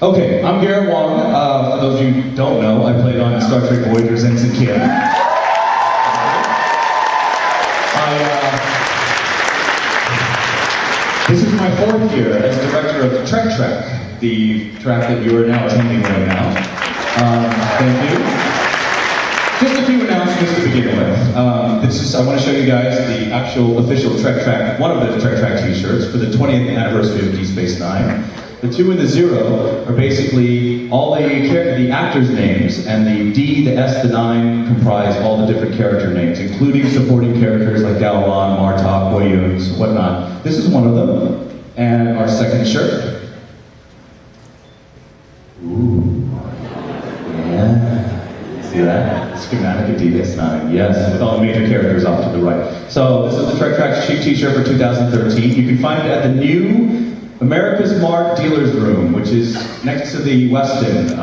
Okay, I'm Garrett Wong. For those of you who don't know, I played on Star Trek Voyager's Ensign Kim. This is my 4th year as director of Trek, the track that you are now attending right now. Thank you. Just a few announcements to begin with. I want to show you guys the actual official Trek Track, one of the Trek Track t-shirts for the 20th anniversary of Deep Space Nine. The 2 and the 0 are basically all the actors' names, and the D, the S, the 9 comprise all the different character names, including supporting characters like Galvan, Martok, Williams, whatnot. This is one of them. And our second shirt. Ooh. Yeah. See that? Schematic of DS9. Yes, with all the major characters off to the right. So this is the Trek Tracks cheap t-shirt for 2013. You can find it at the new America's Mart Dealer's Room, which is next to the Westin.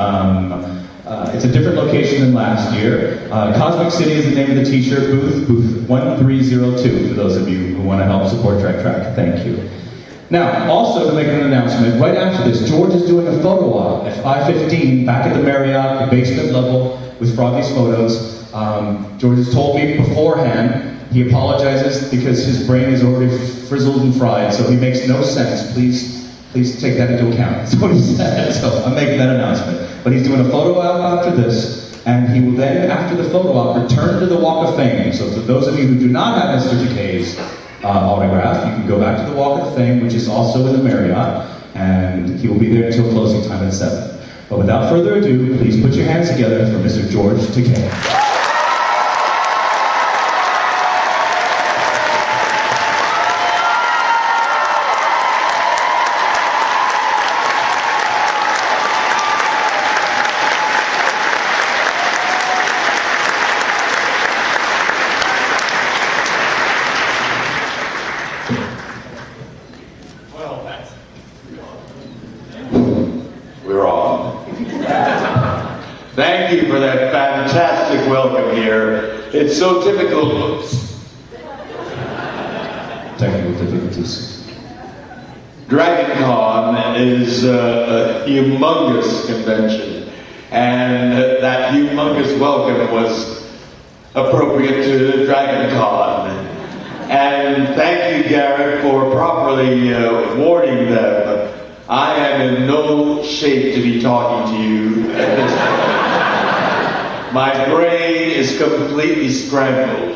It's a different location than last year. Cosmic City is the name of the t-shirt booth 1302, for those of you who want to help support Trek Track. Thank you. Now, also to make an announcement, right after this, George is doing a photo op at 5:15 back at the Marriott, the basement level, with Froggy's Photos. George has told me beforehand. He apologizes because his brain is already frizzled and fried, so he makes no sense. Please take that into account. That's what he said, so I'm making that announcement. But he's doing a photo op after this, and he will then, after the photo op, return to the Walk of Fame. So for those of you who do not have Mr. Takei's autograph, you can go back to the Walk of Fame, which is also in the Marriott, and he will be there until closing time at 7. But without further ado, please put your hands together for Mr. George Takei. Thank you for that fantastic welcome here. It's so typical. Technical difficulties. DragonCon is a humongous convention, and that humongous welcome was appropriate to DragonCon. And thank you, Garrett, for properly warning them. I am in no shape to be talking to you at this time. My brain is completely scrambled.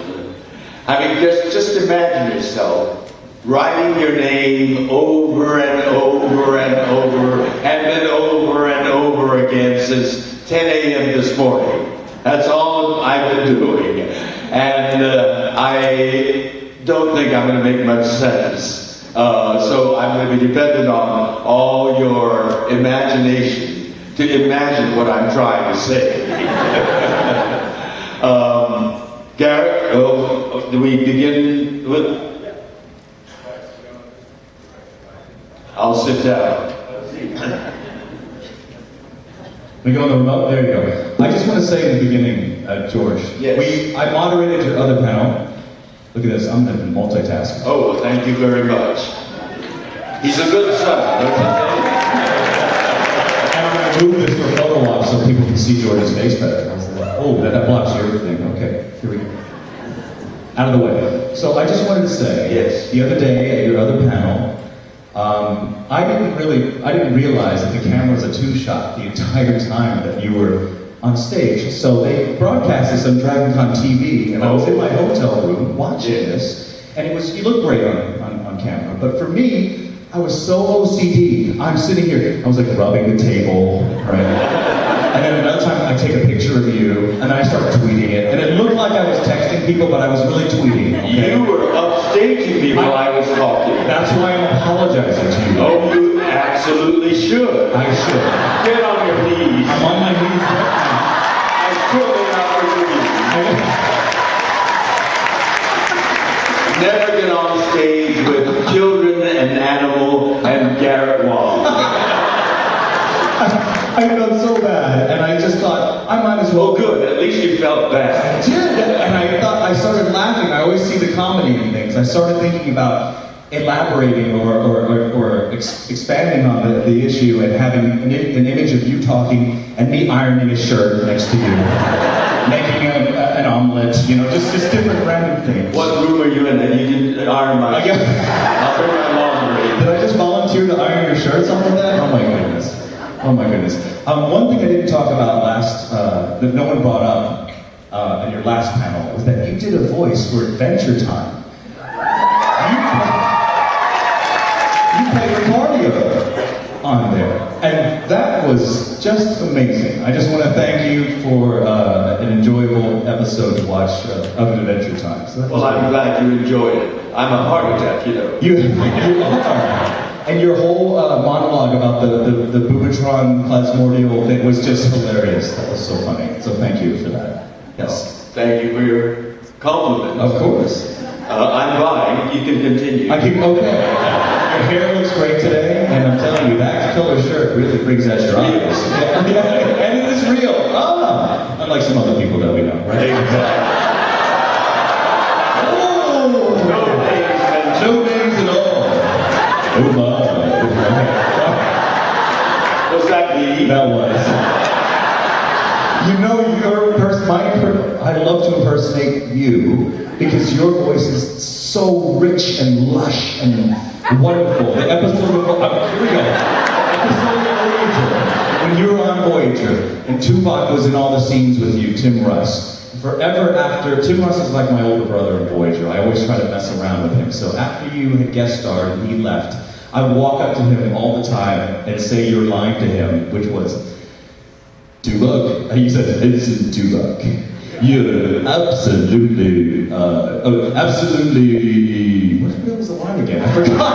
I mean, just imagine yourself writing your name over and over and over, and then over and over again since 10 a.m. this morning. That's all I've been doing. And I don't think I'm going to make much sense. So I'm going to be dependent on all your imagination to imagine what I'm trying to say. Garrett, do we begin with? I'll sit down. We go on the remote? There you go. I just want to say in the beginning, George, yes. I moderated your other panel. Look at this, I'm going to multitask. Oh, thank you very much. He's a good son. And I'm going to move this to a photo op so people can see George's face better. Oh, that blocks your thing. Okay, here we go. Out of the way. So I just wanted to say, yes. The other day at your other panel, I didn't realize that the camera was a 2-shot the entire time that you were on stage. So they broadcast this on DragonCon TV, and I was in my hotel room watching this, and you looked great on camera. But for me, I was so OCD. I'm sitting here, I was like rubbing the table, right? And then another time I take a picture of you, and I start tweeting it, and it looked like I was texting people, but I was really tweeting, okay? You were upstaging me while I was talking. That's why I'm apologizing to you. Oh, you absolutely should. I should. Get on your knees. I'm on my knees right now. I truly not Never get on stage with children and animal and Garrett Wong. I felt so bad, and I just thought, I might as well. Well, good. At least you felt bad. I did, and I started laughing. I always see the comedy in things. I started thinking about elaborating or expanding on the issue and having an image of you talking and me ironing a shirt next to you, making an omelet, you know, just different random things. What room are you in that you didn't iron my shirt? I'll bring my laundry. Did I just volunteer to iron your shirt, something like that? Oh my goodness. Oh my goodness. One thing I didn't talk about that no one brought up in your last panel was that you did a voice for Adventure Time. You played Ricardo on there, and that was just amazing. I just want to thank you for an enjoyable episode to watch of Adventure Time. So well, I'm glad you enjoyed it. I'm a heart attack, you know. You are. And your whole monologue about the Boobatron plasmodial thing was just hilarious. That was so funny. So thank you for that. Yes. Thank you for your compliment. Of course. I'm buying. You can continue. Okay. Your hair looks great today, and I'm telling you, that killer shirt really brings out your eyes. Yeah. And it is real. Unlike some other people that we know, right? Exactly. Oh, no names at all. Oh my. Was that me? That was. You know, I love to impersonate you because your voice is so rich and lush and wonderful. The episode of here we go. Episode of Voyager. When you were on Voyager, and Tuvok was in all the scenes with you, Tim Russ. Forever after, Tim Russ is like my older brother in Voyager. I always try to mess around with him. So after you had guest starred and he left, I would walk up to him all the time and say your line to him, which was, Tuvok. He said, "It's Tuvok. You're absolutely, absolutely." What was the line again? I forgot.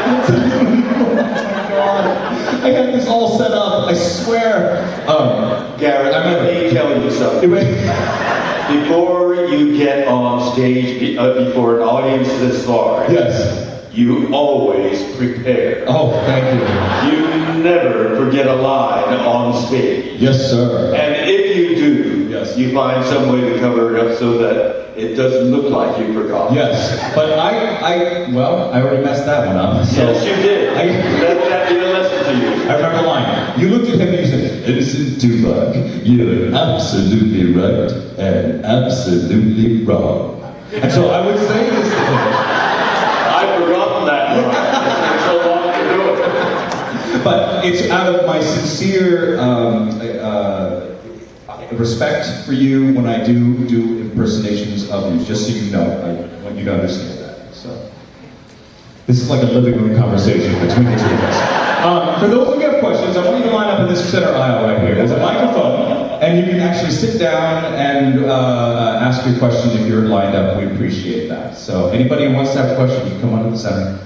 Oh my God! I got this all set up. I swear. Garrett, let me tell you something. Before you get on stage before an audience this large, yes, you always prepare. Oh, thank you. You never forget a line on stage. Yes, sir. And if you do, yes, you find some way to cover it up so that it doesn't look like you forgot. Yes, but I already messed that one up. So yes, you did. Let that be a lesson to you. I remember the line. You looked at him and you said, "Innocent Tuvok, you're absolutely right and absolutely wrong." And so I would say this to him. I've forgotten that line. It's so long to do it. But it's out of my sincere respect for you when I do impersonations of you, just so you know. I want you to understand that. So this is like a living room conversation between the two of us. For those of you who have questions, I want you to line up in this center aisle right here. There's a microphone, and you can actually sit down and ask your question if you're lined up. We appreciate that. So anybody who wants to have a question, you can come on to the center.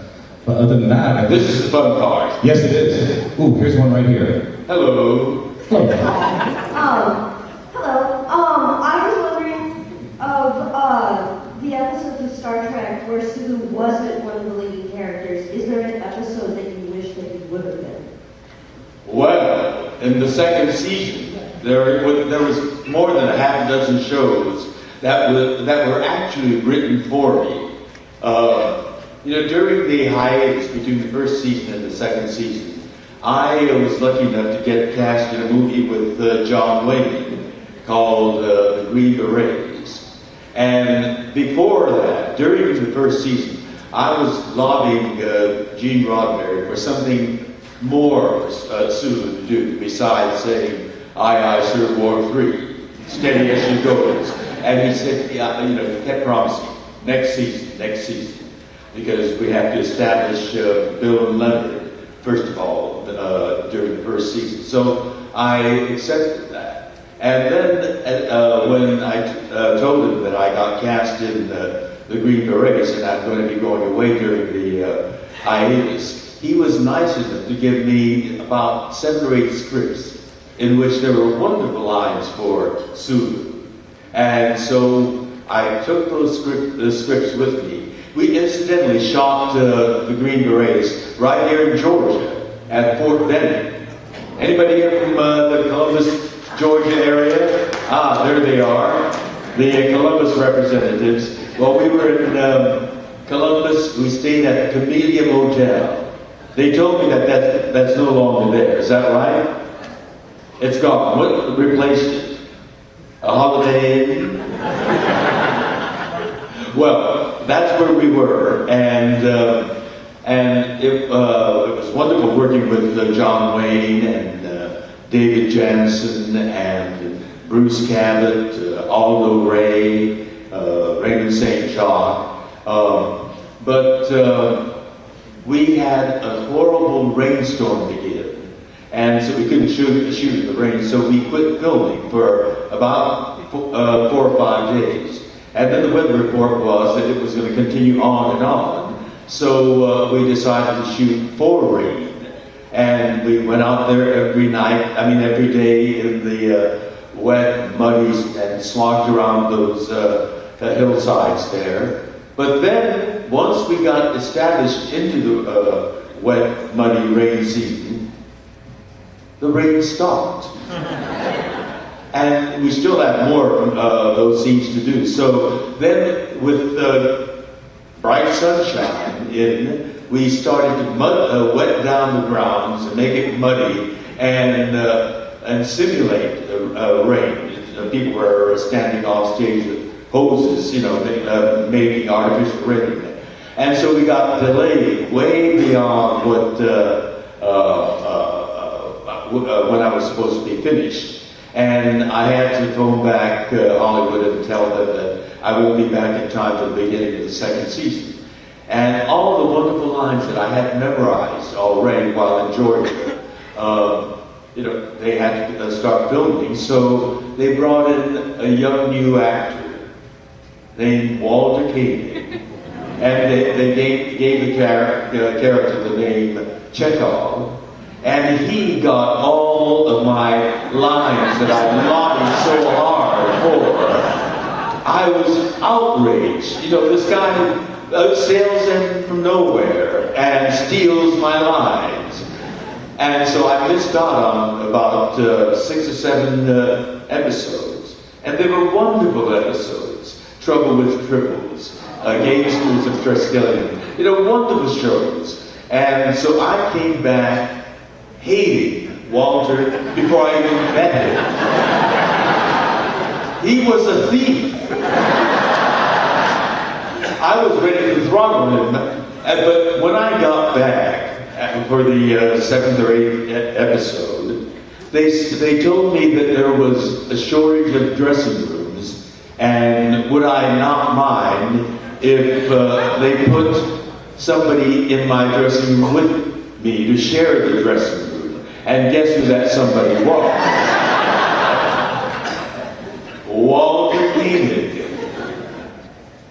But other than that, this is the fun part. Yes, it is. Ooh, here's one right here. Hello. Hello. Hello. I was wondering of the episodes of Star Trek where Sulu wasn't one of the leading characters. Is there an episode that you wish that he would have been? Well, in the second season, there was more than a half dozen shows that were actually written for me. During the hiatus between the first season and the second season, I was lucky enough to get cast in a movie with John Wayne called The Green Berets. And before that, during the first season, I was lobbying Gene Roddenberry for something more Sulu to do besides saying, "Aye, aye, sir, War 3, steady as she goes." And he said, yeah, he kept promising, next season. Because we have to establish Bill and Leonard, first of all, during the first season. So I accepted that. And then when I told him that I got cast in the Green Berets and I'm going to be going away during the hiatus, he was nice enough to give me about 7 or 8 scripts in which there were wonderful lines for Sulu. And so I took those scripts with me. We incidentally shot the Green Berets right here in Georgia at Fort Benning. Anybody here from the Columbus, Georgia area? Ah, there they are, the Columbus representatives. Well, we were in Columbus. We stayed at Camellia Motel. They told me that that's no longer there. Is that right? It's gone. What replaced it? A Holiday Inn? Well, that's where we were, and it was wonderful working with John Wayne and David Jansen and Bruce Cabot, Aldo Ray, Raymond St. Jacques. But we had a horrible rainstorm begin, and so we couldn't shoot in the rain, so we quit filming for about 4 or 5 days. And then the weather report was that it was going to continue on and on. So we decided to shoot for rain. And we went out there every day in the wet, muddy, and slogged around those hillsides there. But then, once we got established into the wet, muddy rain season, the rain stopped. And we still have more of those scenes to do. So then, with bright sunshine we started to wet down the grounds and make it muddy and simulate rain. People were standing off stage with hoses, making artificial rain. And so we got delayed way beyond what when I was supposed to be finished. And I had to phone back Hollywood and tell them that I won't be back in time for the beginning of the second season. And all the wonderful lines that I had memorized already while in Georgia, they had to start filming. So they brought in a young new actor named Walter Koenig. And they gave the character the name Chekhov. And he got all of my lines that I lobbied so hard for. I was outraged. This guy sails in from nowhere and steals my lines. And so I missed out on about 6 or 7 episodes. And they were wonderful episodes. Trouble with Triples, Game Schools of Triskelion. Wonderful shows. And so I came back hating Walter before I even met him. He was a thief. I was ready to throttle him, but when I got back for the 7th or 8th episode, they told me that there was a shortage of dressing rooms, and would I not mind if they put somebody in my dressing room with me to share the dressing room. And guess who that somebody was? Walter Koenig.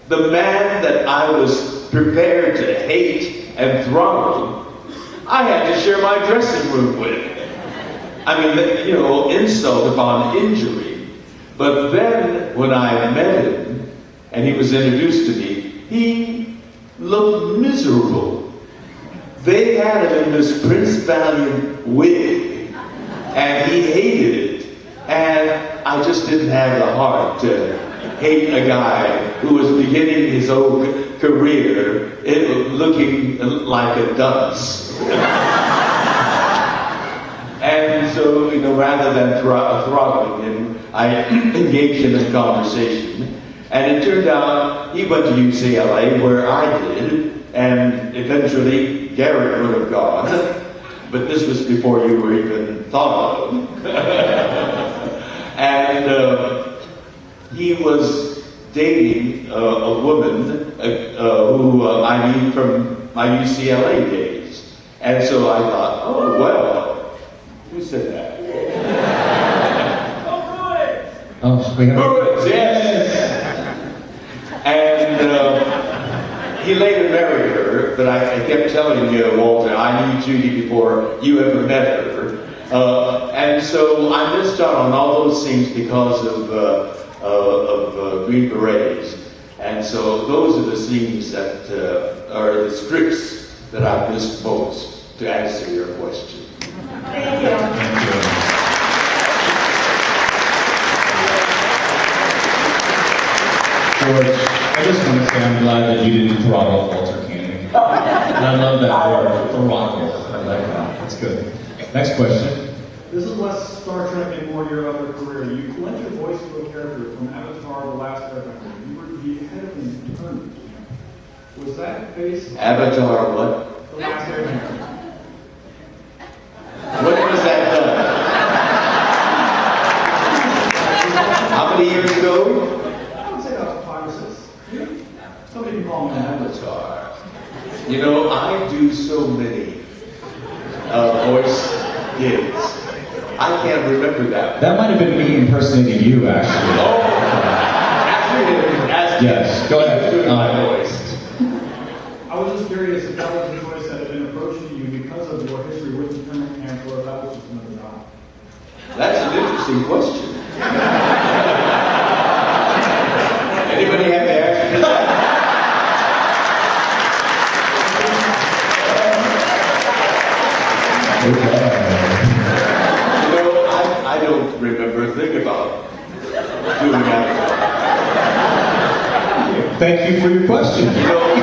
The man that I was prepared to hate and throttle, I had to share my dressing room with. Insult upon injury. But then, when I met him, and he was introduced to me, he looked miserable. They had him in this Prince Valiant wig, and he hated it. And I just didn't have the heart to hate a guy who was beginning his own career looking like a dunce. And so, rather than throttling him, I engaged him in conversation. And it turned out he went to UCLA, where I did, and eventually Garrett would have gone. But this was before you were even thought of. And he was dating a woman who I knew from my UCLA days. And so I thought, oh, well, who said that? Bruins, yes! And he later married her, but I kept telling Walter, I knew Judy before you ever met her. And so I missed out on all those scenes because of Green Berets. And so those are the scenes that are the scripts that I've missed most, to answer your question. Thank you. George, I just want to say I'm glad that you didn't throttle Walter Canning. And I love that word, throttle. I like that. That's good. Next question. This is less Star Trek and more your other career. You lent your voice to a character from Avatar: The Last Airbender. You were the head of an internment camp. Was that based on Avatar what? The Last Airbender? When was that done? How many years ago? I would say about 5 or 6. Maybe. Somebody can call me an Avatar. You know, I do so many voice gigs. I can't remember that. That might have been me impersonating you, actually. Oh, actually, Yes, go ahead. Doing my voice. I was just curious if that was a choice that had been approached to you because of your history with internment camp, or if that was just another job. That's an interesting question. Anybody have the answer to that? You know, I don't remember a thing about doing that. Thank you for your question. You know,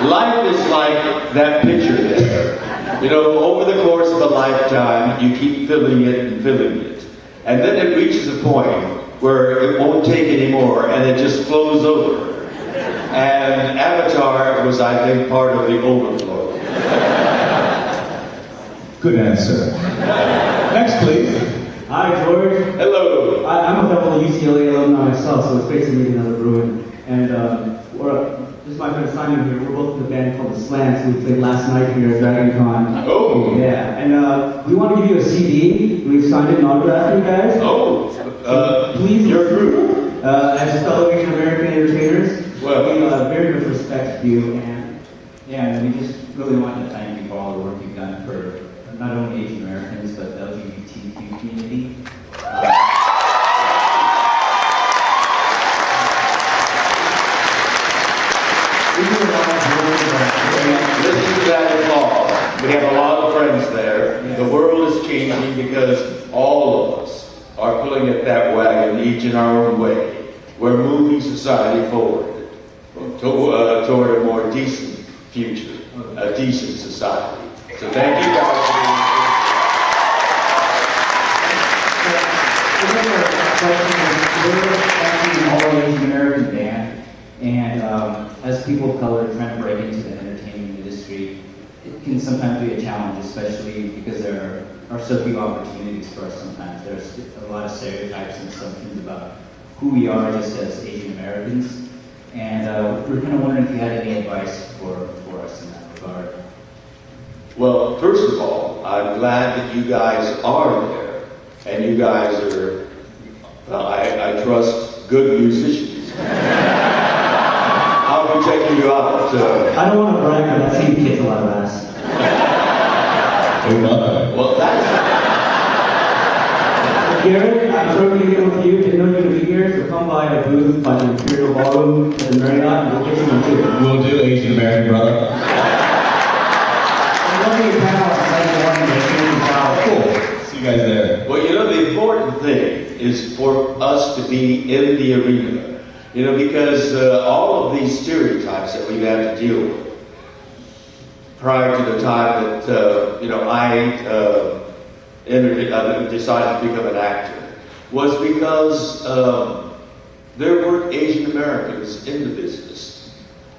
life is like that picture there. You know, over the course of a lifetime, you keep filling it and filling it. And then it reaches a point where it won't take anymore and it just flows over. And Avatar was, I think, part of the overflow. Good answer. Next, please. Hi, George. Hello. I'm a fellow UCLA alumni myself, so it's great to meet another Bruin. And this is my friend Simon here. We're both in a band called The Slants, who we played last night here at Dragon Con. Oh. Yeah, and we want to give you a CD. We've signed it and autographed you guys. Oh. Please. Your group? As fellow Asian American entertainers, Well. we very much respect you, and And we just really want to thank you for all the work you've done for not only Asian Americans, but the LGBTQ community. we do a lot of work. Listen to that applause. We have a lot of friends there. The world is changing because all of us are pulling it that wagon, each in our own way. We're moving society forward toward a more decent future, a decent society. So thank you guys for being here. We're actually an all-Asian American band, and as people of color trying to break into the entertainment industry, it can sometimes be a challenge, especially because there are so few opportunities for us sometimes. There's a lot of stereotypes and assumptions about who we are just as Asian Americans, and we're kind of wondering if you had any advice for us in that regard. Well, first of all, I'm glad that you guys are there, and you guys are, well, I trust, good musicians. I'll be checking you out. I don't want to brag, but I've seen kids a lot of ass. Well, that's... Garrett, I'm sure we can with you. Didn't know you were going to be here, so come by a booth by the Imperial Ballroom at the Marriott and we'll get you one too. We'll do Asian American brother. I'm loving your panel on Sunday morning. Cool. See you guys there. Well, you know, the important thing is for us to be in the arena. You know, because all of these stereotypes that we've had to deal with prior to the time that, I decided to become an actor was because there weren't Asian Americans in the business.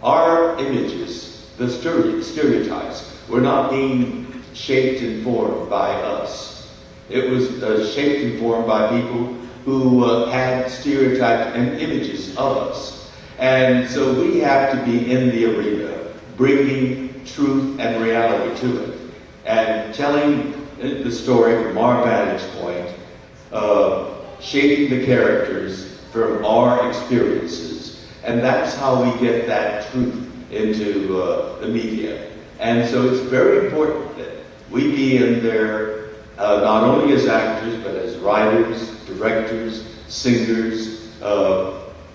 Our images, the stereotypes, were not being shaped and formed by us. It was shaped and formed by people who had stereotypes and images of us. And so we have to be in the arena, bringing truth and reality to it, and telling the story from our vantage point, shaping the characters from our experiences. And that's how we get that truth into the media. And so it's very important that we be in there not only as actors, but as writers, directors, singers,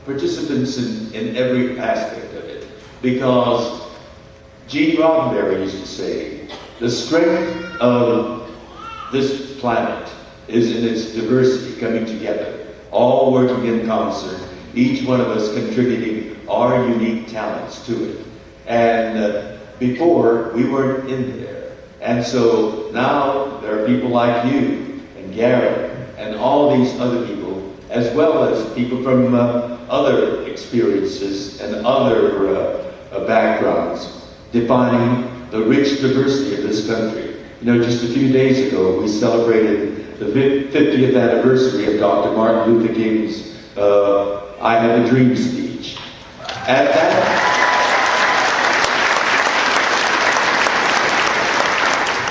participants in every aspect of it. Because Gene Roddenberry used to say, the strength of this planet is in its diversity coming together, all working in concert each one of us contributing our unique talents to it. And before, we weren't in there. And so now there are people like you and Gary and all these other people, as well as people from other experiences and other backgrounds, defining the rich diversity of this country. You know, just a few days ago, we celebrated the 50th anniversary of Dr. Martin Luther King's I Have a Dream speech. And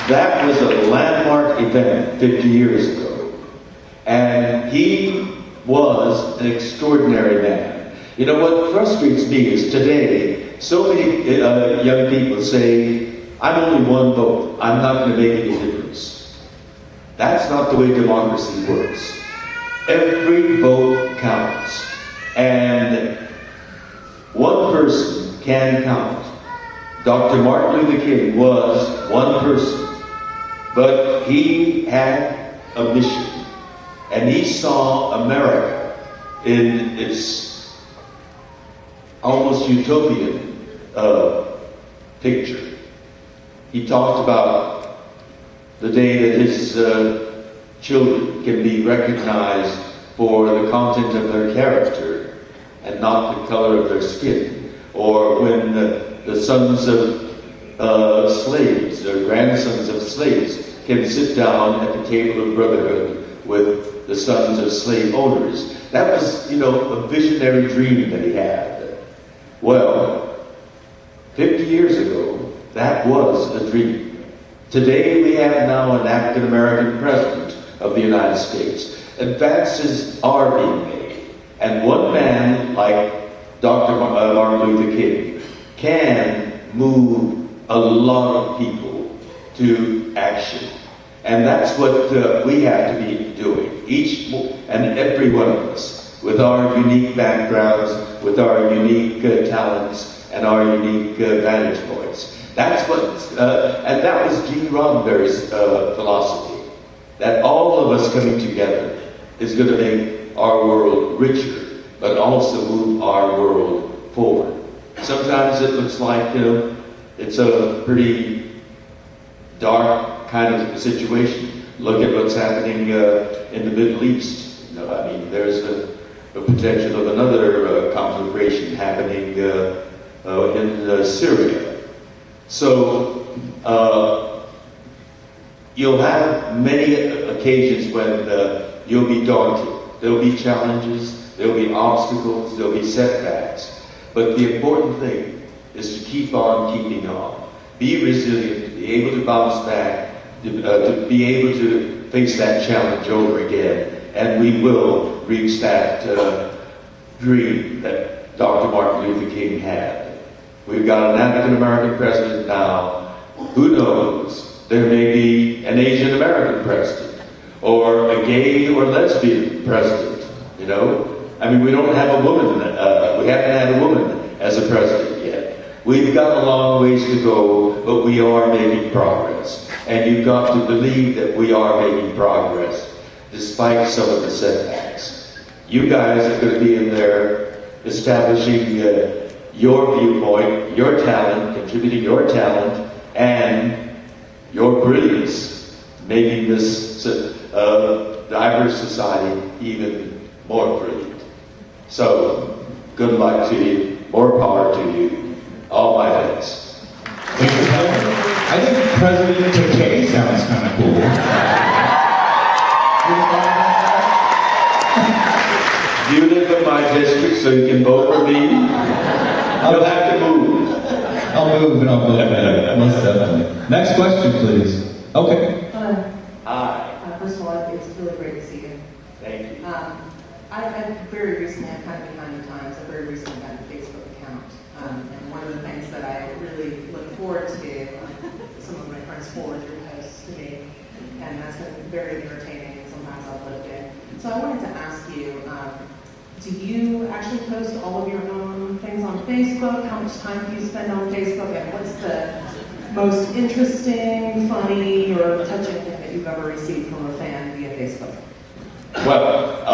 that was a landmark event 50 years ago. And he was an extraordinary man. You know, what frustrates me is today, so many young people say, I'm only one vote, I'm not going to make any difference. That's not the way democracy works. Every vote counts. And one person can count. Dr. Martin Luther King was one person. But he had a mission. And he saw America in its almost utopian picture. He talked about the day that his children can be recognized for the content of their character and not the color of their skin, or when the sons of slaves or grandsons of slaves can sit down at the table of brotherhood with the sons of slave owners. That was, you know, a visionary dream that he had. Well, 50 years ago, that was a dream. Today we have now an African American president of the United States. Advances are being made. And one man like Dr. Martin Luther King can move a lot of people to action. And that's what we have to be doing, each and every one of us, with our unique backgrounds, with our unique talents, and our unique vantage points. That's what, and that was Gene Roddenberry's philosophy, that all of us coming together is going to make our world richer, but also move our world forward. Sometimes it looks like, you know, it's a pretty dark kind of situation. Look at what's happening in the Middle East. You know, I mean, there's a potential of another conflagration happening in Syria. So you'll have many occasions when you'll be daunted. There'll be challenges, there'll be obstacles, there'll be setbacks. But the important thing is to keep on keeping on. Be resilient, be able to bounce back, to be able to face that challenge over again. And we will reach that dream that Dr. Martin Luther King had. We've got an African American president now. Who knows? There may be an Asian American president, or a gay or lesbian president. You know, I mean, we don't have a woman. We haven't had a woman as a president yet. We've got a long ways to go, but we are making progress. And you've got to believe that we are making progress, despite some of the setbacks. You guys are going to be in there establishing your viewpoint, your talent, contributing your talent, and your brilliance, making this diverse society even more brilliant. So, good luck to you, more power to you. All my thanks. Thank you, President. I think President Takei sounds kind of cool. You live in my district, so you can vote for me. You'll have to move. I'll move and I'll vote. Most definitely. Next question, please. Okay. Hi. First of all, it's really great to see you. Thank you. I very recently, I'm kind of behind the times, I very recently got a Facebook account. And one of the things that I really look forward to, some of my friends forward your posts to me, and that's been very entertaining and sometimes uplifting. So I wanted to ask you, do you actually post all of your own things on Facebook? How much time do you spend on Facebook? And what's the most interesting, funny, or touching thing that you've ever received from a fan via Facebook? Well,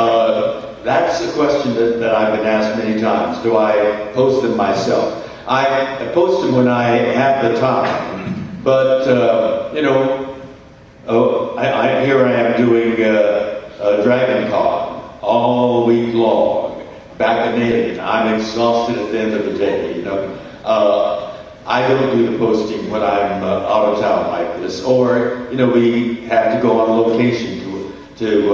That's a question that I've been asked many times. Do I post them myself? I post them when I have the time, but here I am doing Dragon Con all week long, bacchanalian. I'm exhausted at the end of the day. I don't do the posting when I'm out of town like this, or we have to go on location to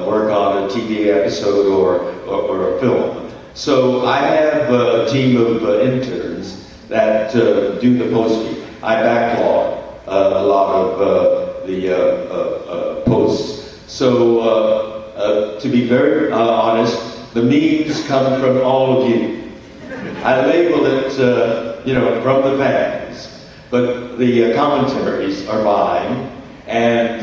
work on a TV episode or a film. So I have a team of interns that do the posting. I backlog a lot of the posts. So to be very honest, the memes come from all of you. I label it, from the fans, but the commentaries are mine, and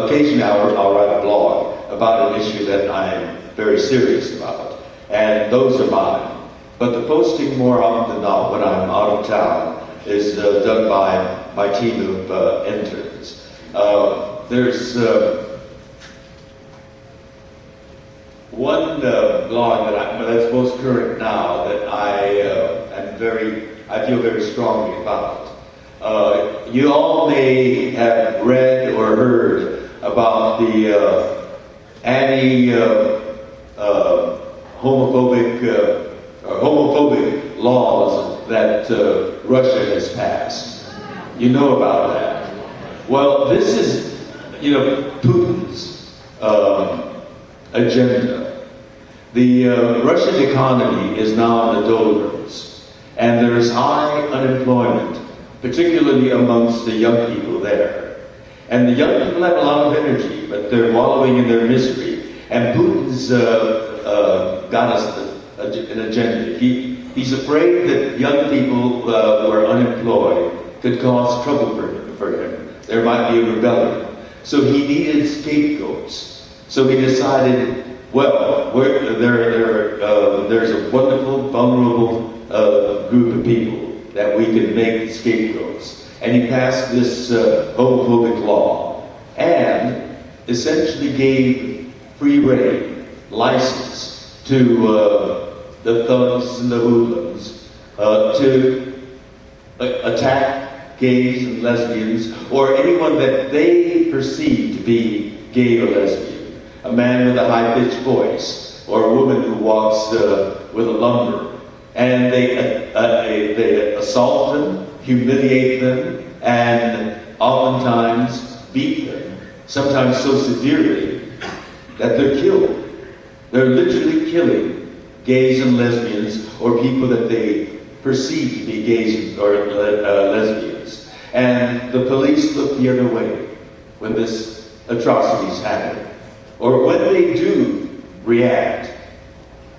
occasionally I'll write a blog about an issue that I'm very serious about, and those are mine. But the posting more often than not when I'm out of town is done by my team of interns. There's one blog that's most current now that I feel very strongly about. You all may have read or heard about the homophobic laws that Russia has passed. You know about that. Well, this is, Putin's agenda. The Russian economy is now in the doldrums, and there is high unemployment, particularly amongst the young people there. And the young people have a lot of energy, but they're wallowing in their misery. And Putin's got us an agenda. He's afraid that young people who are unemployed could cause trouble for him. There might be a rebellion. So he needed scapegoats. So he decided, well, there's a wonderful, vulnerable group of people that we can make scapegoats. And he passed this homophobic law and essentially gave free rein, license to the thugs and the hoodlums to attack gays and lesbians, or anyone that they perceive to be gay or lesbian. A man with a high-pitched voice, or a woman who walks with a lumber. And they assault them, humiliate them, and oftentimes beat them, sometimes so severely that they're killed. They're literally killing gays and lesbians, or people that they perceive to be gays or lesbians. And the police look the other way when this atrocities happen. Or when they do react,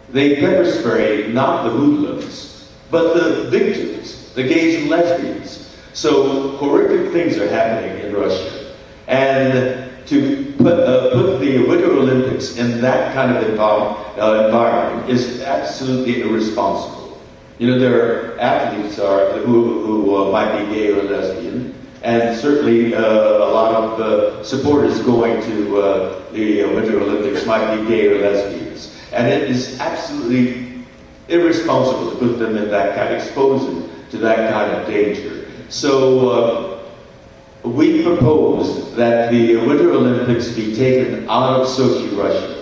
they pepper spray not the hoodlums, but the victims, the gays and lesbians. So horrific things are happening in Russia. And to put the Winter Olympics in that kind of environment is absolutely irresponsible. There are athletes who might be gay or lesbian, and certainly a lot of supporters going to the Winter Olympics might be gay or lesbians. And it is absolutely irresponsible to put them in that kind, expose them to that kind of danger. So we propose that the Winter Olympics be taken out of Sochi, Russia,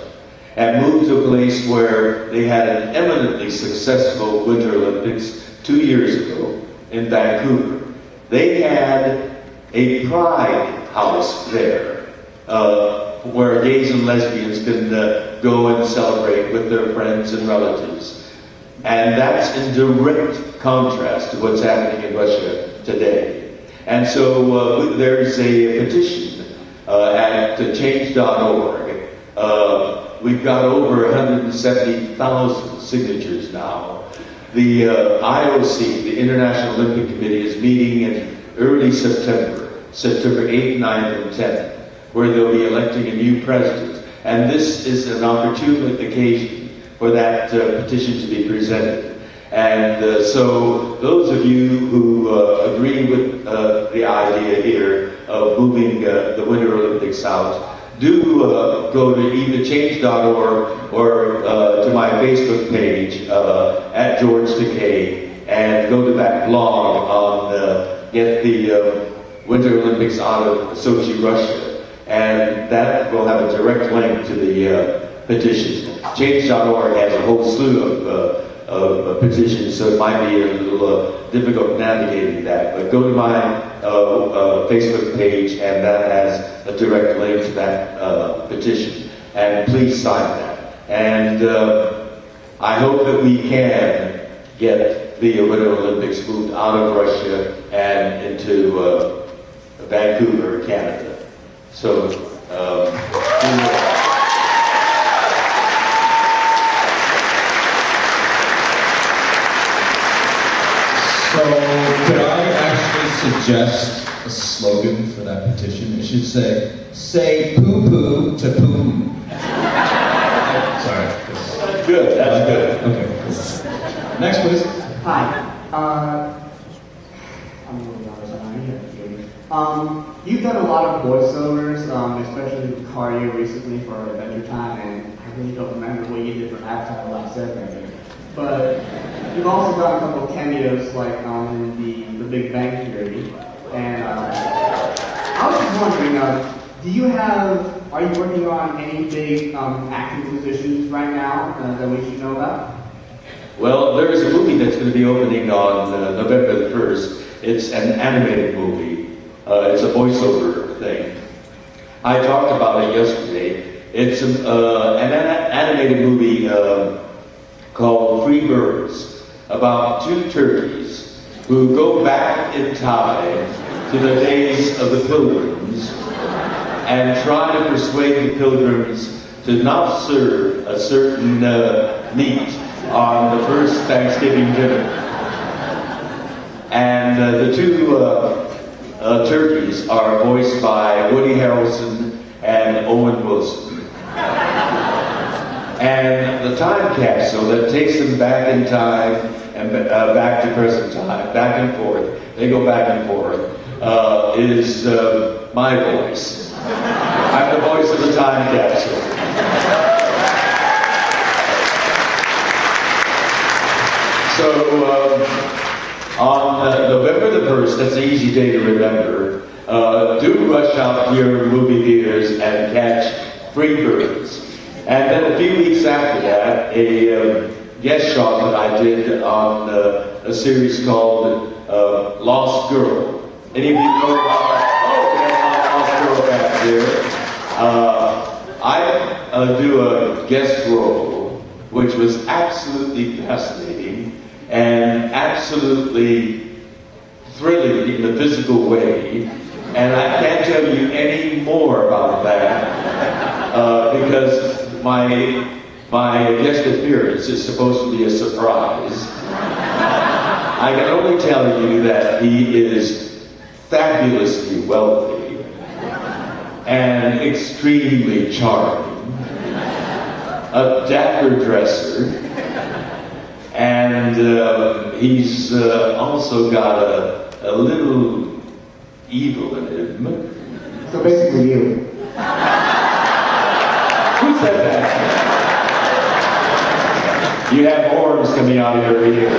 and moved to a place where they had an eminently successful Winter Olympics 2 years ago in Vancouver. They had a pride house there, where gays and lesbians can go and celebrate with their friends and relatives. And that's in direct contrast to what's happening in Russia today. And so there's a petition at change.org. We've got over 170,000 signatures now. The IOC, the International Olympic Committee, is meeting in early September 8th, 9th, and 10th, where they'll be electing a new president. And this is an opportune occasion for that petition to be presented. And so those of you who agree with the idea here of moving the Winter Olympics out, do go to eitherchange.org or to my Facebook page at George Takei and go to that blog on get the Winter Olympics out of Sochi, Russia. And that will have a direct link to the petition. Change.org has a whole slew of petitions, so it might be a little difficult navigating that. But go to my Facebook page, and that has a direct link to that petition. And please sign that. And I hope that we can get the Winter Olympics moved out of Russia and into Vancouver, Canada. So, So, could I actually suggest a slogan for that petition? It should say poo-poo to Putin. Sorry. that's good, that's good. Okay, cool. Next, please. Hi. I'm really honest. You've done a lot of voiceovers, especially with Cardio recently for Adventure Time, and I really don't remember what you did for Avatar: The Last Airbender. But you've also done a couple of cameos, like in the Big Bang Theory. And I was just wondering, are you working on any big acting positions right now that we should know about? Well, there's a movie that's going to be opening on November the 1st. It's an animated movie. It's a voiceover thing. I talked about it yesterday. It's an animated movie called Free Birds, about two turkeys who go back in time to the days of the Pilgrims and try to persuade the Pilgrims to not serve a certain meat on the first Thanksgiving dinner. And the two turkeys are voiced by Woody Harrelson and Owen Wilson. And the time capsule that takes them back in time and back to present time, back and forth, they go back and forth, is my voice. I'm the voice of the time capsule. So on November the 1st, that's an easy day to remember, do rush out to your movie theaters and catch Free Birds. And then a few weeks after that, a guest shot that I did on a series called Lost Girl. Any of you know about that? Oh, there's Lost Girl back there. I do a guest role, which was absolutely fascinating and absolutely thrilling in a physical way. And I can't tell you any more about that because my guest appearance is supposed to be a surprise. I can only tell you that he is fabulously wealthy and extremely charming, a dapper dresser, and he's also got a little evil in him. So basically you. Who said that? You have horns coming out of your ears.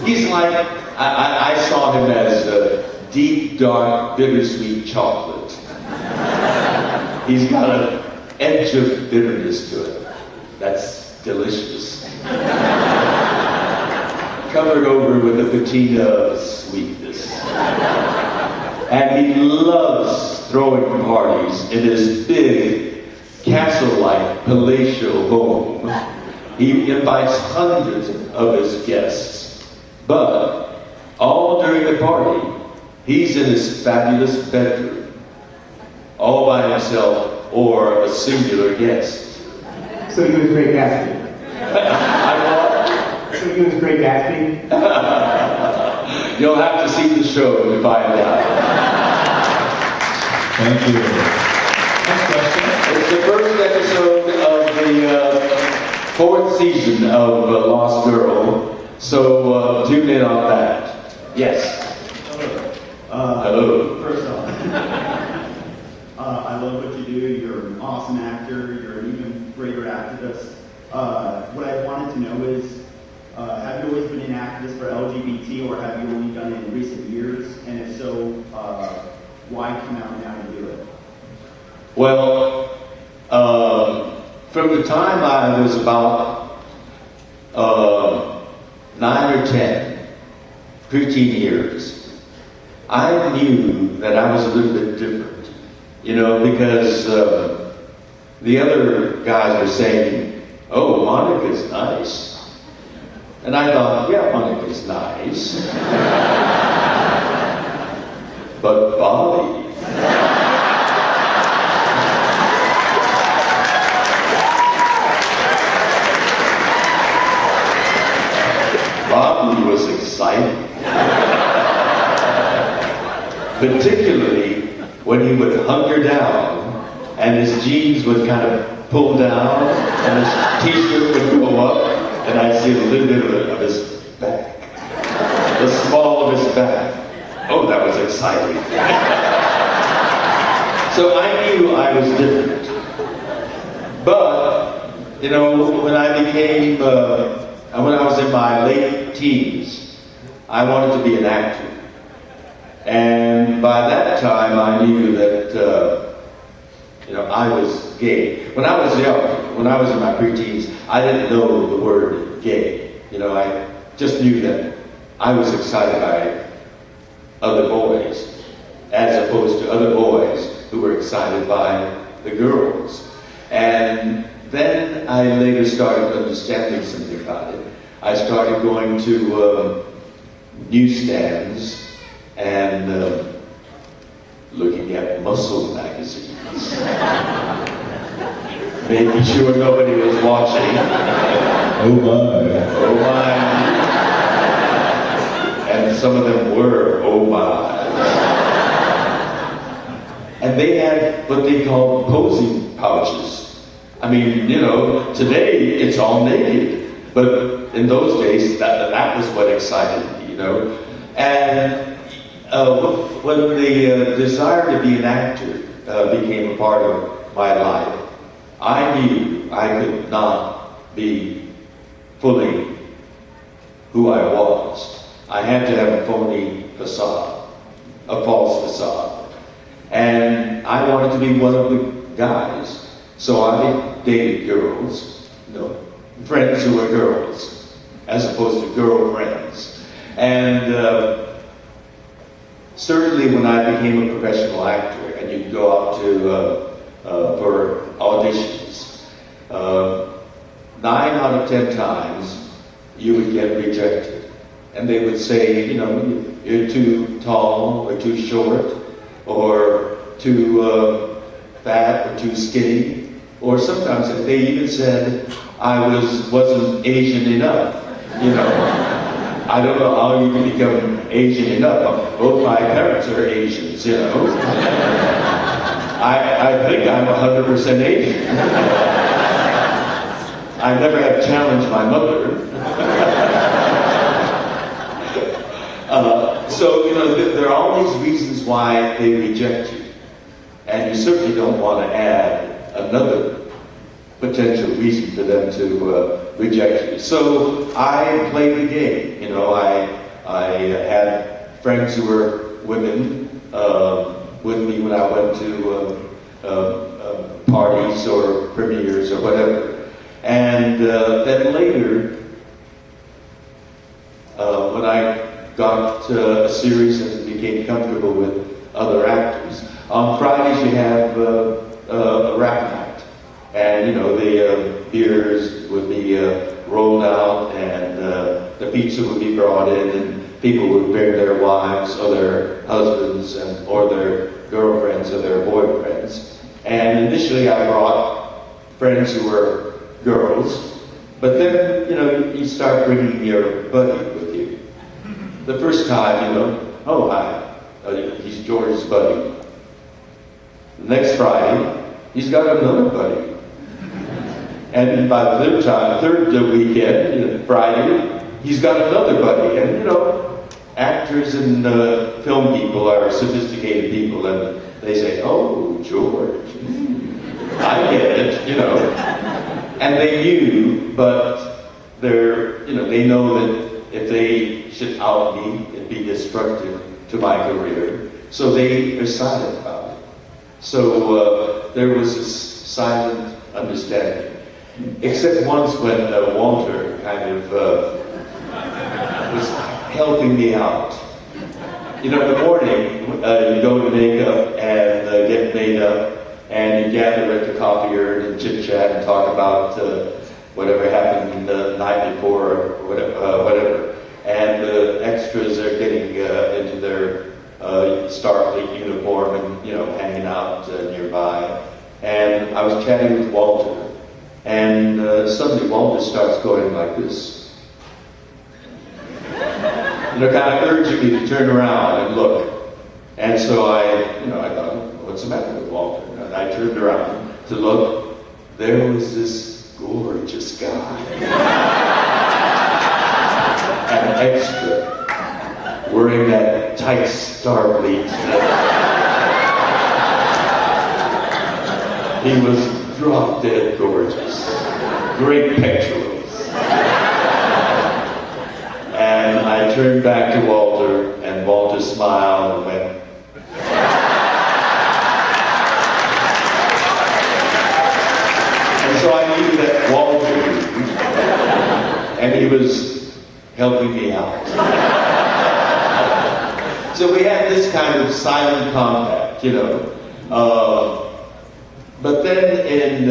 He's like, I saw him as a deep, dark, bittersweet chocolate. He's got an edge of bitterness to it. That's delicious. Covered over with a patina of sweetness. And he loves throwing parties in his big, castle-like palatial home. He invites hundreds of his guests. But all during the party, he's in his fabulous bedroom, all by himself or a singular guest. So he was Great Gatsby. So he was Great Gatsby. You'll have to see the show to find out. Thank you. Next question. It's the first episode of the 4th season of Lost Girl, so tune in on that. Yes. Hello. First off, I love what you do. You're an awesome actor. You're an even greater activist. What I wanted to know is, have you always been an activist for LGBT, or have you only done it in recent years? And if so, why come out now to do it? Well, from the time I was about 9 or 10, preteen years, I knew that I was a little bit different, you know, because the other guys were saying, "Oh, Monica's nice." And I thought, yeah, Monica's nice. But Bobby... Bobby was exciting. Particularly when he would hunker down and his jeans would kind of pull down and his t-shirt would go up and I'd see a little bit of his back. The small of his back. Oh, that was exciting. So I knew I was different. But, you know, when I became, when I was in my late teens, I wanted to be an actor. And by that time, I knew that, you know, I was gay. When I was young, when I was in my preteens, I didn't know the word gay. You know, I just knew that I was excited by other boys, as opposed to other boys who were excited by the girls. And then I later started understanding something about it. I started going to newsstands and looking at muscle magazines. Making sure nobody was watching. Oh my. Oh my. And some of them were, oh my. And they had what they called posing pouches. I mean, you know, today it's all naked. But in those days, that was what excited me, you know. And when the desire to be an actor became a part of my life, I knew I could not be fully who I was. I had to have a phony facade, a false facade. And I wanted to be one of the guys. So I dated girls, you know, friends who were girls, as opposed to girlfriends. And certainly when I became a professional actor and you'd go out to for auditions, 9 out of 10 times you would get rejected. And they would say, you know, you're too tall or too short or too fat or too skinny. Or sometimes they even said I wasn't Asian enough, you know. I don't know how you can become Asian enough. Both my parents are Asians, you know. I think I'm 100% Asian. I never have challenged my mother. So, you know, there are all these reasons why they reject you. And you certainly don't want to add another potential reason for them to reject you. So I played the game. You know, I had friends who were women with me when I went to parties or premieres or whatever. And then later, when I got a series and became comfortable with other actors, on Fridays you have a rap night. And, you know, the beers would be rolled out and the pizza would be brought in and people would bring their wives or their husbands or their girlfriends or their boyfriends. And initially I brought friends who were girls, but then, you know, you start bringing your buddy with you. The first time, you know, oh, hi, he's George's buddy. The next Friday, he's got another buddy. And by the third weekend, Friday, he's got another buddy. And you know, actors and film people are sophisticated people, and they say, "Oh, George, I get it," you know. And they knew, but they know that if they should out me, it'd be destructive to my career. So they are silent about it. So there was this silent understanding. Except once when Walter kind of was helping me out. You know, in the morning, you go to makeup and get made up, and you gather at the coffee urn and chit-chat and talk about whatever happened the night before or whatever. And the extras are getting into their Starfleet uniform and, you know, hanging out nearby. And I was chatting with Walter, and suddenly Walter starts going like this. You know, kind of urging me to turn around and look. And so I thought, what's the matter with Walter? And I turned around to look. There was this gorgeous guy. An extra, wearing that tight Starfleet. He was drop dead gorgeous. Great pectorals. And I turned back to Walter, and Walter smiled and went, and so I knew that Walter knew, and he was helping me out. So we had this kind of silent contact, you know. But then in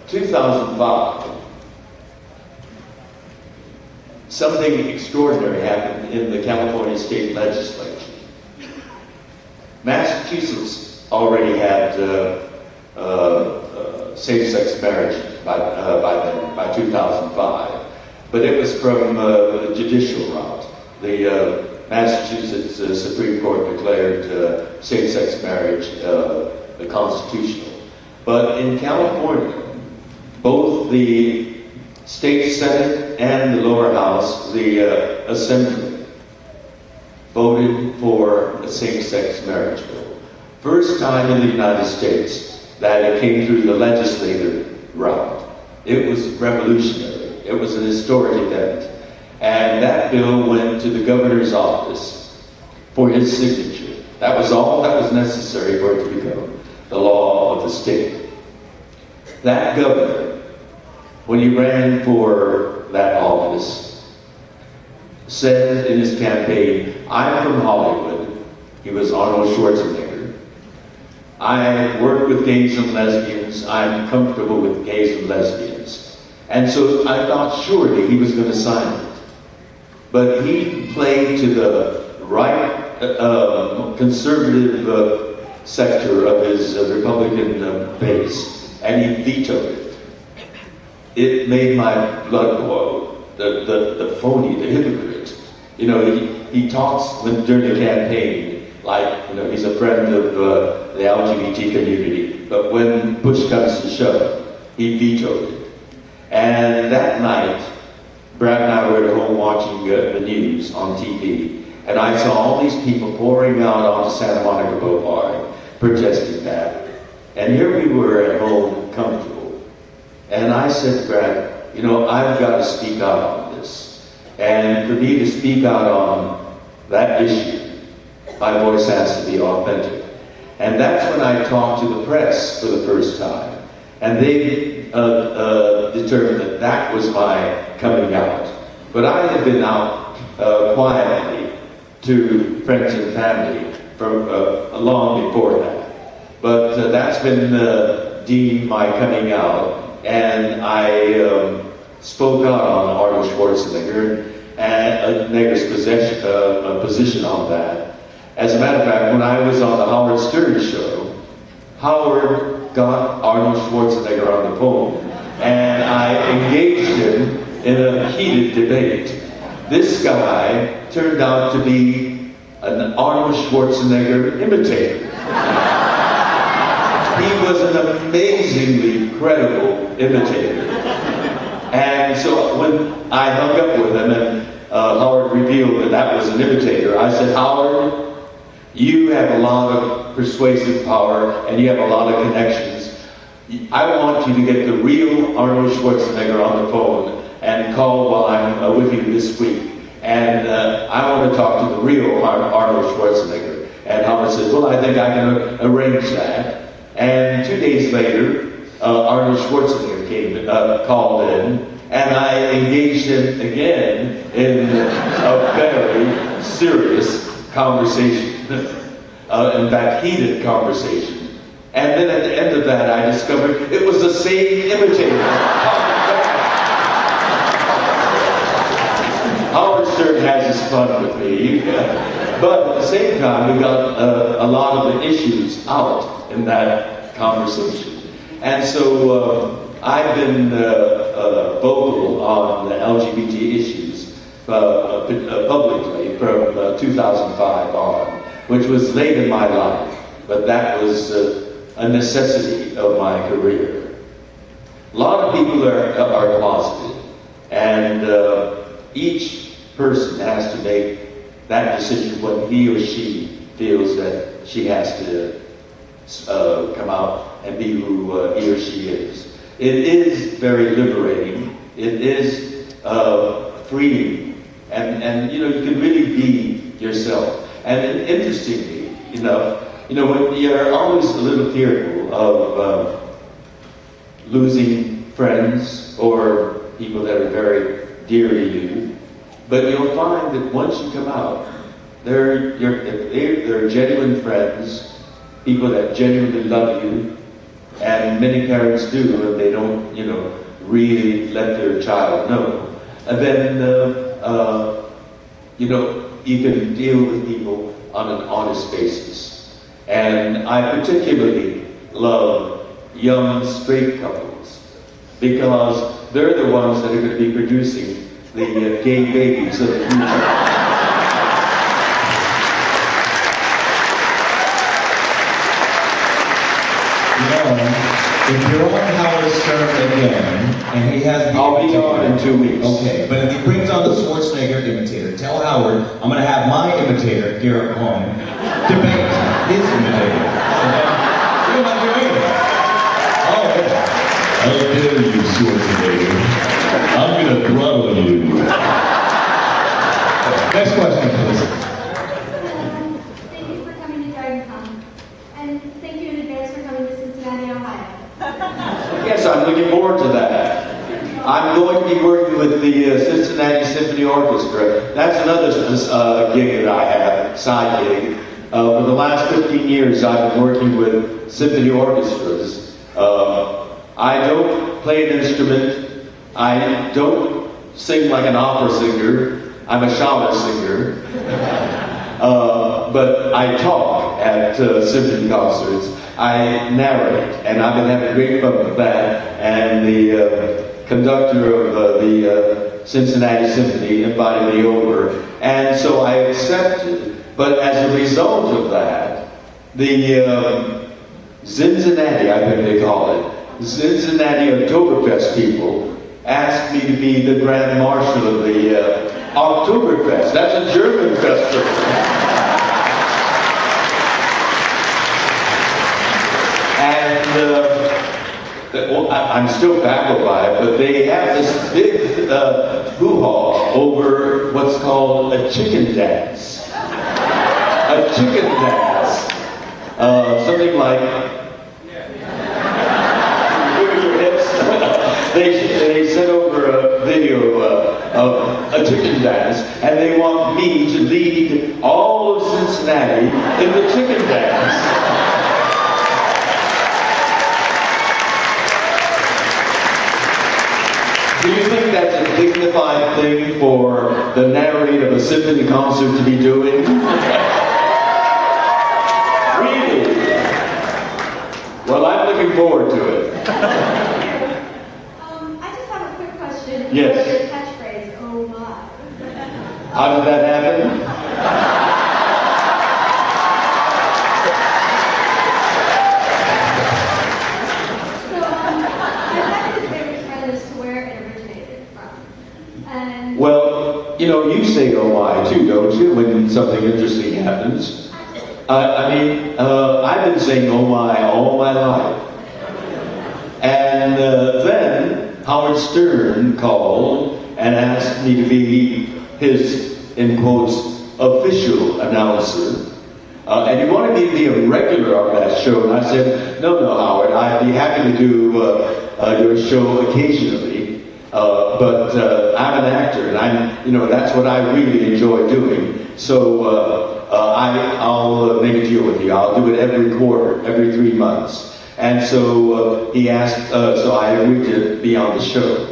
2005, something extraordinary happened in the California state legislature. Massachusetts already had same-sex marriage by 2005, but it was from the judicial route. The Massachusetts Supreme Court declared same-sex marriage constitutional. But in California, both the state Senate and the lower house, the Assembly, voted for a same-sex marriage bill. First time in the United States that it came through the legislative route. It was revolutionary. It was an historic event. And that bill went to the governor's office for his signature. That was all that was necessary for it to become the law of the state. That governor, when he ran for that office, said in his campaign, "I'm from Hollywood." He was Arnold Schwarzenegger. "I work with gays and lesbians. I'm comfortable with gays and lesbians." And so I thought surely he was going to sign it. But he played to the right conservative sector of his Republican base, and he vetoed it. It made my blood boil. The phony, the hypocrite. You know, he talks during the campaign like, you know, he's a friend of the LGBT community, but when push comes to shove, he vetoed it. And that night, Brad and I were at home watching the news on TV, and I saw all these people pouring out onto Santa Monica Boulevard, protesting that. And here we were at home, comfortable. And I said to Brad, you know, I've got to speak out on this. And for me to speak out on that issue, my voice has to be authentic. And that's when I talked to the press for the first time. And they determined that that was my coming out. But I had been out quietly to friends and family from long before that. But that's been deemed my coming out. And I spoke out on Arnold Schwarzenegger and a negative position on that. As a matter of fact, when I was on the Howard Stern show, Howard got Arnold Schwarzenegger on the phone, and I engaged him in a heated debate. This guy turned out to be an Arnold Schwarzenegger imitator. He was an amazingly credible imitator. And so when I hung up with him and Howard revealed that that was an imitator, I said, Howard, you have a lot of persuasive power and you have a lot of connections. I want you to get the real Arnold Schwarzenegger on the phone and call while I'm with you this week. And I want to talk to the real Arnold Schwarzenegger. And Howard said, well, I think I can arrange that. And 2 days later, Arnold Schwarzenegger called in, and I engaged him again in a very serious conversation. In fact, heated conversation. And then at the end of that, I discovered it was the same imitator. Howard Stern has his fun with me, but at the same time, we got a lot of the issues out in that conversation. And so I've been vocal on the LGBT issues publicly from 2005 on, which was late in my life, but that was a necessity of my career. A lot of people are closeted, and each person has to make that decision when he or she feels that she has to come out and be who he or she is. It is very liberating. It is freeing, and you can really be yourself. And interestingly enough, when you're always a little fearful of losing friends or people that are very dear to you, but you'll find that once you come out, they're genuine friends, people that genuinely love you, and many parents do, and they don't, really let their child know. And then, you can deal with people on an honest basis. And I particularly love young straight couples because they're the ones that are going to be producing the gay babies of the future. If you're on Howard Stern again, and he has the I'll be on in 2 weeks. Okay, but if he brings on the Schwarzenegger imitator, tell Howard I'm going to have my imitator, Garrett Home, debate his imitator. And then you're not doing it. Oh, how dare you, Schwarzenegger? I'm going to throttle you. Next question, please. Thank you for coming to Georga. And thank you in advance for coming to Cincinnati, Ohio. Yes, I'm looking forward to that. I'm going to be working with the Cincinnati Symphony Orchestra. That's another gig that I have, side gig. For the last 15 years, I've been working with symphony orchestras. I don't play an instrument. I don't sing like an opera singer. I'm a shower singer. But I talk at symphony concerts. I narrate, and I've been having great fun with that. And the conductor of the Cincinnati Symphony invited me over, and so I accepted. But as a result of that, the Cincinnati, I think they call it, Cincinnati Oktoberfest people asked me to be the Grand Marshal of the Oktoberfest. That's a German festival. And I'm still baffled by it, but they have this big hoo-ha over what's called a chicken dance. A chicken dance. Something like... Move your hips. They sent over a video of a chicken dance, and they want me to lead all of Cincinnati in the chicken dance. Do you think that's a dignified thing for the narrator of a symphony concert to be doing? Really? Well, I'm looking forward to it. I just have a quick question. Yes. About your catchphrase, oh my. How did that happen? So, my second favorite trend is to where it originated. Well, you say oh my too, don't you, when something interesting happens? I've been saying oh my all my life. And then Howard Stern called and asked me to be his, in quotes, official announcer. And he wanted me to be a regular on that show. And I said, no, Howard, I'd be happy to do your show occasionally. But I'm an actor, and that's what I really enjoy doing. So I'll make a deal with you. I'll do it every quarter, every 3 months. And so he asked, so I agreed to be on the show.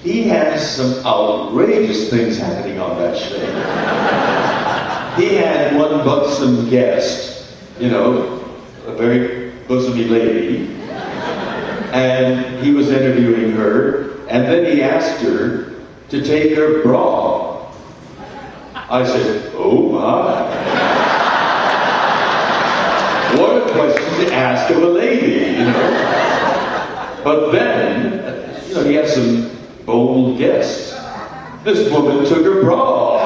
He has some outrageous things happening on that show. He had one buxom guest, a very bosomy lady, and he was interviewing her, and then he asked her to take her bra. I said, oh my. What a question to ask of a lady, But then, he had some bold guests. This woman took her bra.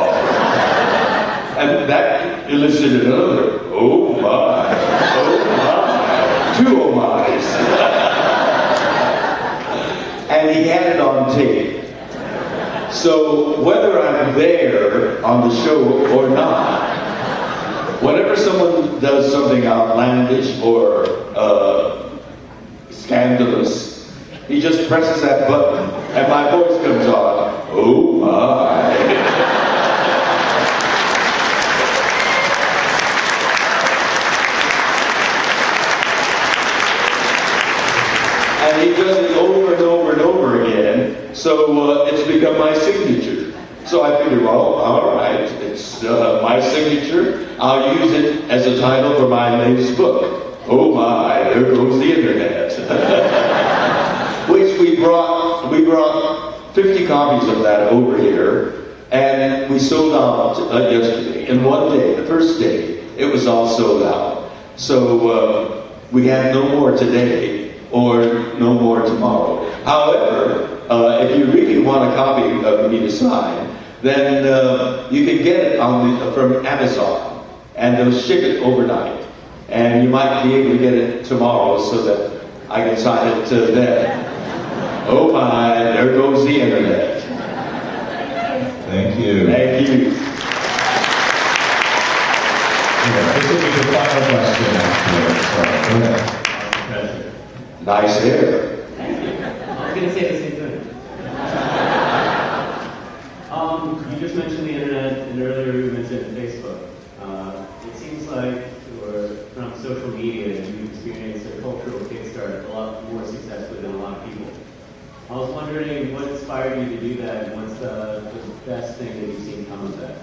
And that elicited another, oh my, 2 oh my's. And he had it on tape. So whether I'm there on the show or not, whenever someone does something outlandish or scandalous, he just presses that button and my voice comes on, oh my. And he does it over and over and over again, so it's become my signature. So I figured, well, all right, it's my signature. I'll use it as a title for my latest book. Oh my, there goes the internet. Which we brought 50 copies of that over here, and we sold out yesterday. In one day, the first day, it was all sold out. So we have no more today, or no more tomorrow. However, if you really want a copy of me to sign, then you can get it from Amazon, and they'll ship it overnight. And you might be able to get it tomorrow so that I can sign it then. Oh my, there goes the internet. Thank you. Thank you. Yeah, this will be the final question afterwards, so go ahead. Nice hair. I was going to say the same thing. You just mentioned the internet, and earlier you mentioned Facebook. It seems like, from social media, you've experienced a cultural kickstart, a lot more successfully than a lot of people. I was wondering what inspired you to do that, and what's the best thing that you've seen come of that?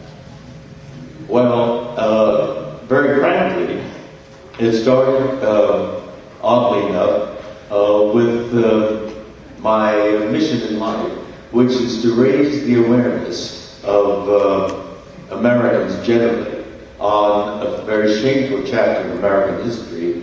Well, very frankly, it started, oddly enough, with my mission in life, which is to raise the awareness of Americans generally on a very shameful chapter of American history.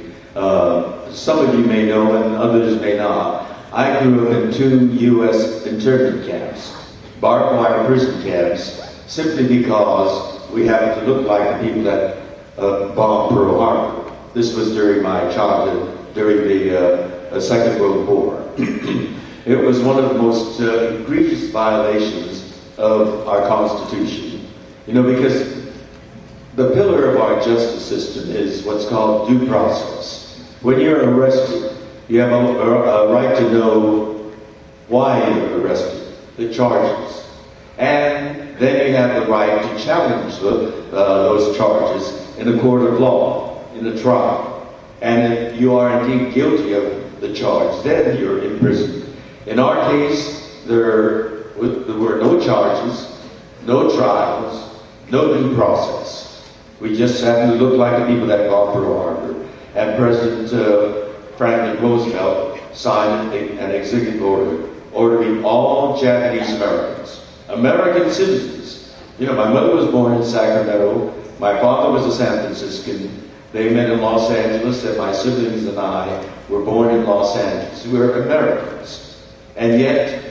Some of you may know and others may not. I grew up in 2 U.S. internment camps, barbed wire prison camps, simply because we happened to look like the people that bombed Pearl Harbor. This was during my childhood, during the Second World War. It was one of the most egregious violations of our Constitution. Because the pillar of our justice system is what's called due process. When you're arrested, you have a right to know why you're arrested, the charges. And then you have the right to challenge those charges in a court of law, in a trial. And if you are indeed guilty of the charge, then you're in prison. In our case, there were no charges, no trials, no due process. We just happened to look like the people that bombed Pearl Harbor. And President Franklin Roosevelt signed an executive order ordering all Japanese Americans, American citizens. My mother was born in Sacramento. My father was a San Franciscan. They met in Los Angeles, and my siblings and I were born in Los Angeles. We were Americans. And yet,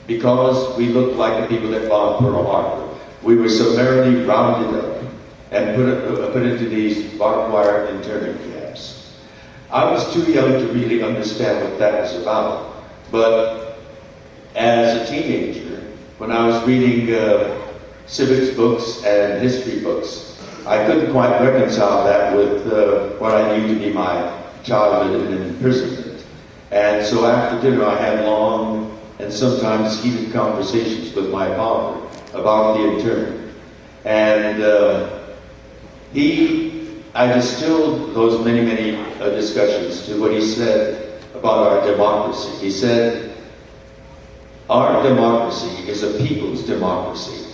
because we looked like the people that bombed Pearl Harbor. We were summarily rounded up and put into these barbed wire internment camps. I was too young to really understand what that was about, but as a teenager, when I was reading civics books and history books, I couldn't quite reconcile that with what I knew to be my childhood and imprisonment. And so after dinner, I had long and sometimes heated conversations with my father about the internment. And I distilled those many discussions to what he said about our democracy. He said, our democracy is a people's democracy.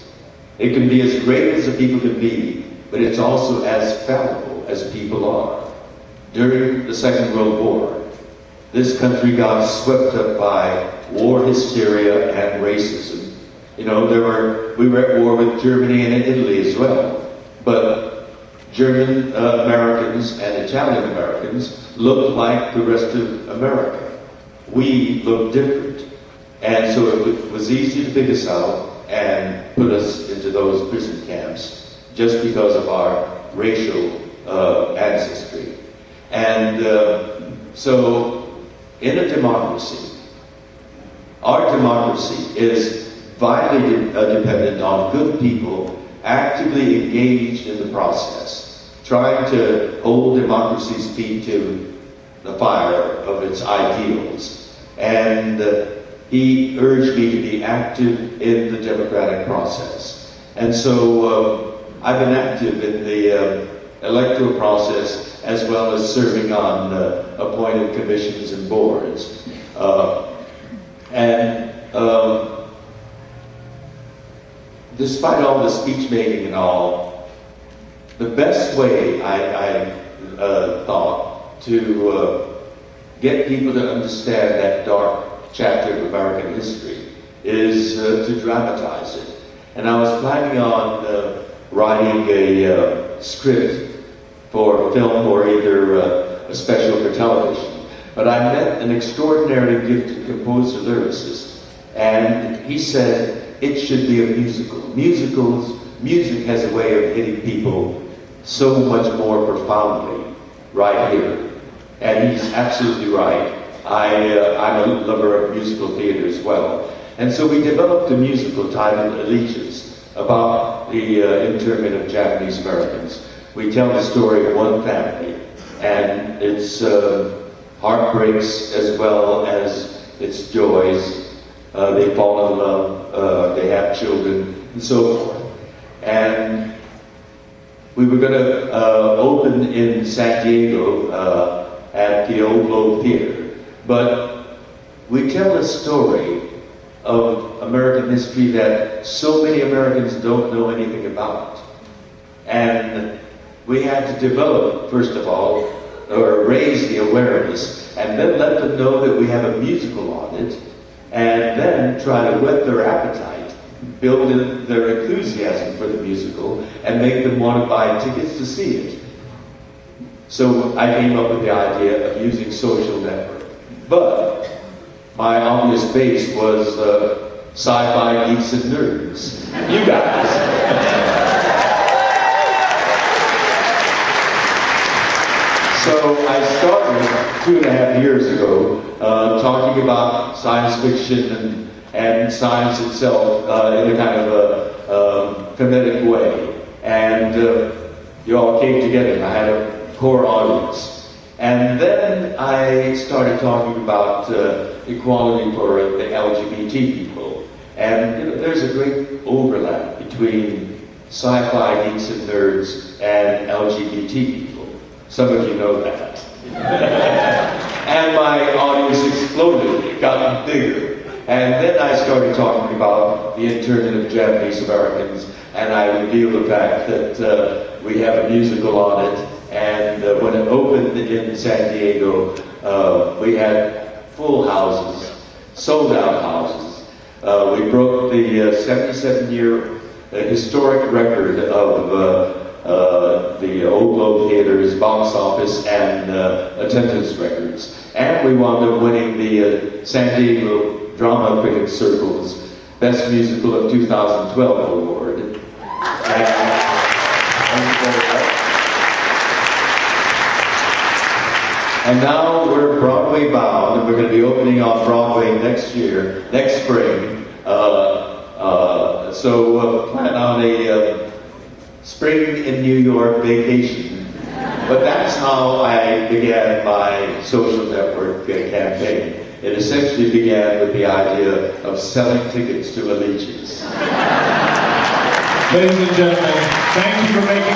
It can be as great as the people can be, but it's also as fallible as people are. During the Second World War, this country got swept up by war hysteria and racism. You know, we were at war with Germany and Italy as well. But German Americans and Italian Americans looked like the rest of America. We looked different. And so it was easy to pick us out and put us into those prison camps just because of our racial ancestry. And so in a democracy, our democracy is vitally dependent on good people actively engaged in the process, trying to hold democracy's feet to the fire of its ideals. And he urged me to be active in the democratic process. And so I've been active in the electoral process as well as serving on appointed commissions and boards. Despite all the speech making and all, the best way I thought to get people to understand that dark chapter of American history is to dramatize it. And I was planning on writing a script for film or either a special for television. But I met an extraordinarily gifted composer lyricist, and he said it should be a musical. Music has a way of hitting people so much more profoundly right here. And he's absolutely right. I'm a lover of musical theater as well. And so we developed a musical titled Allegiance about the internment of Japanese Americans. We tell the story of one family and its heartbreaks as well as its joys. They fall in love, they have children, and so forth. And we were going to open in San Diego at the Old Globe Theater. But we tell a story of American history that so many Americans don't know anything about. And we had to develop, first of all, or raise the awareness, and then let them know that we have a musical on it, and then try to whet their appetite, build in their enthusiasm for the musical, and make them want to buy tickets to see it. So I came up with the idea of using social network. But my obvious base was sci-fi geeks and nerds. You guys. So I started 2.5 years ago talking about science fiction and science itself in a kind of a phonetic way. And you all came together. I had a core audience. And then I started talking about equality for the LGBT people. And there's a great overlap between sci-fi geeks and nerds and LGBT people. Some of you know that. And my audience exploded, it got bigger. And then I started talking about the internment of Japanese Americans, and I revealed the fact that we have a musical on it. And when it opened in San Diego, we had full houses, sold out houses. We broke the 77-year historic record of the Old Globe Theater's box office and attendance records. And we wound up winning the San Diego Drama Critics Circle's Best Musical of 2012 award. And now we're Broadway bound, and we're going to be opening on Broadway next spring. So plan on a spring in New York vacation. But that's how I began my social network campaign. It essentially began with the idea of selling tickets to Allegiance. Ladies and gentlemen, thank you for making